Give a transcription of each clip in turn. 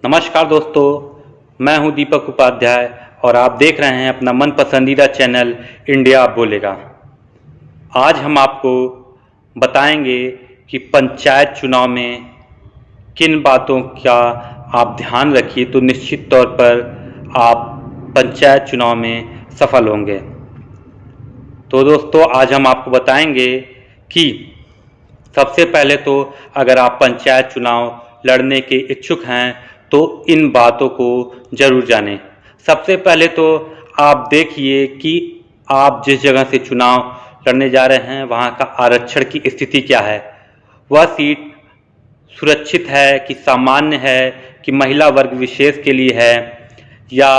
नमस्कार दोस्तों, मैं हूं दीपक उपाध्याय और आप देख रहे हैं अपना मन पसंदीदा चैनल इंडिया बोलेगा। आज हम आपको बताएंगे कि पंचायत चुनाव में किन बातों का आप ध्यान रखिए तो निश्चित तौर पर आप पंचायत चुनाव में सफल होंगे। तो दोस्तों, आज हम आपको बताएंगे कि सबसे पहले तो अगर आप पंचायत चुनाव लड़ने के इच्छुक हैं तो इन बातों को जरूर जानें। सबसे पहले तो आप देखिए कि आप जिस जगह से चुनाव लड़ने जा रहे हैं वहाँ का आरक्षण की स्थिति क्या है। वह सीट सुरक्षित है कि सामान्य है कि महिला वर्ग विशेष के लिए है या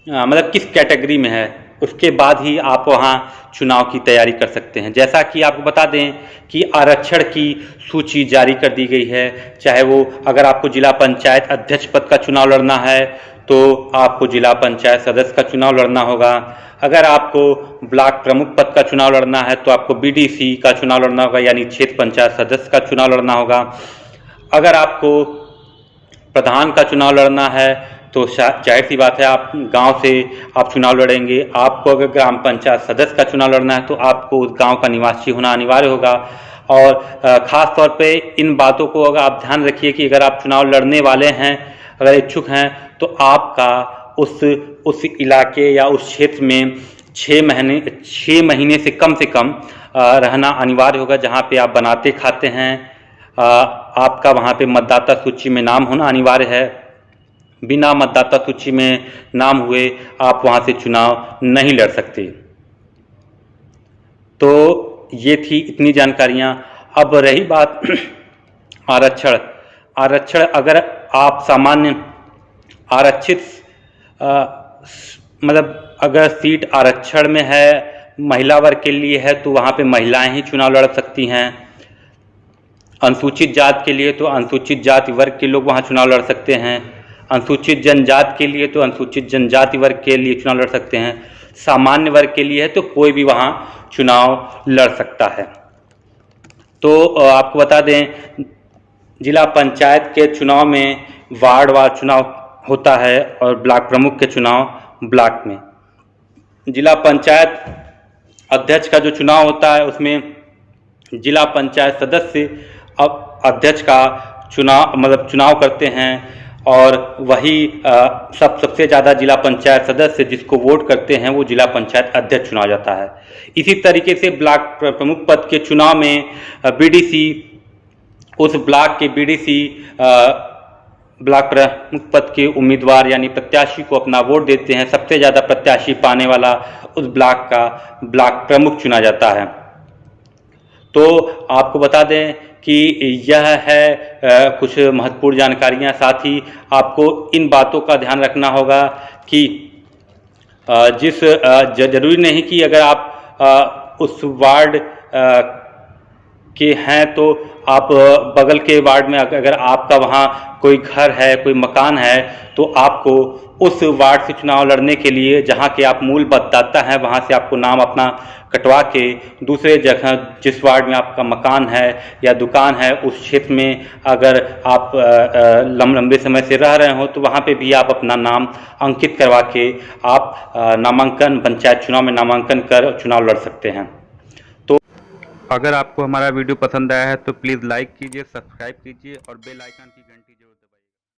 मतलब किस कैटेगरी में है। उसके बाद ही आप वहाँ चुनाव की तैयारी कर सकते हैं। जैसा कि आपको बता दें कि आरक्षण की सूची जारी कर दी गई है। चाहे वो अगर आपको जिला पंचायत अध्यक्ष पद का चुनाव लड़ना है तो आपको जिला पंचायत सदस्य का चुनाव लड़ना होगा। अगर आपको ब्लॉक प्रमुख पद का चुनाव लड़ना है तो आपको बीडीसी का चुनाव लड़ना होगा, यानी क्षेत्र पंचायत सदस्य का चुनाव लड़ना होगा। अगर आपको प्रधान का चुनाव लड़ना है तो जाहिर सी बात है आप गांव से आप चुनाव लड़ेंगे। आपको अगर ग्राम पंचायत सदस्य का चुनाव लड़ना है तो आपको उस गांव का निवासी होना अनिवार्य होगा। और ख़ास तौर पे इन बातों को अगर आप ध्यान रखिए कि अगर आप चुनाव लड़ने वाले हैं, अगर इच्छुक हैं, तो आपका उस इलाके या उस क्षेत्र में 6 महीने से कम रहना अनिवार्य होगा। जहाँ पे आप बनाते खाते हैं आपका वहाँ पे मतदाता सूची में नाम होना अनिवार्य है। बिना मतदाता सूची में नाम हुए आप वहाँ से चुनाव नहीं लड़ सकते। तो ये थी इतनी जानकारियाँ। अब रही बात आरक्षण अगर आप सामान्य आरक्षित मतलब अगर सीट आरक्षण में है, महिला वर्ग के लिए है, तो वहाँ पे महिलाएं ही चुनाव लड़ सकती हैं। अनुसूचित जाति के लिए तो अनुसूचित जाति वर्ग के लोग वहाँ चुनाव लड़ सकते हैं। अनुसूचित जनजाति के लिए तो अनुसूचित जनजाति वर्ग के लिए चुनाव लड़ सकते हैं। सामान्य वर्ग के लिए है तो कोई भी वहाँ चुनाव लड़ सकता है। तो आपको बता दें, जिला पंचायत के चुनाव में वार्ड वार चुनाव होता है और ब्लॉक प्रमुख के चुनाव ब्लॉक में। जिला पंचायत अध्यक्ष का जो चुनाव होता है उसमें जिला पंचायत सदस्य अध्यक्ष का चुनाव करते हैं और वही सबसे ज़्यादा जिला पंचायत सदस्य जिसको वोट करते हैं वो जिला पंचायत अध्यक्ष चुना जाता है। इसी तरीके से ब्लॉक प्रमुख पद के चुनाव में बीडीसी उस ब्लॉक के बीडीसी ब्लॉक प्रमुख पद के उम्मीदवार यानी प्रत्याशी को अपना वोट देते हैं। सबसे ज़्यादा प्रत्याशी पाने वाला उस ब्लॉक का ब्लॉक प्रमुख चुना जाता है। तो आपको बता दें कि यह है कुछ महत्वपूर्ण जानकारियां। साथ ही आपको इन बातों का ध्यान रखना होगा कि जरूरी नहीं कि अगर आप उस वार्ड के हैं तो आप बगल के वार्ड में अगर आपका वहाँ कोई घर है, कोई मकान है, तो आपको उस वार्ड से चुनाव लड़ने के लिए जहाँ के आप मूल मतदाता हैं वहाँ से आपको नाम अपना कटवा के दूसरे जगह जिस वार्ड में आपका मकान है या दुकान है उस क्षेत्र में अगर आप लंबे समय से रह रहे हो तो वहाँ पे भी आप अपना नाम अंकित करवा के आप पंचायत चुनाव में नामांकन कर चुनाव लड़ सकते हैं। तो अगर आपको हमारा वीडियो पसंद आया है तो प्लीज़ लाइक कीजिए, सब्सक्राइब कीजिए और बेल आइकन की घंटी जरूर दबाइए।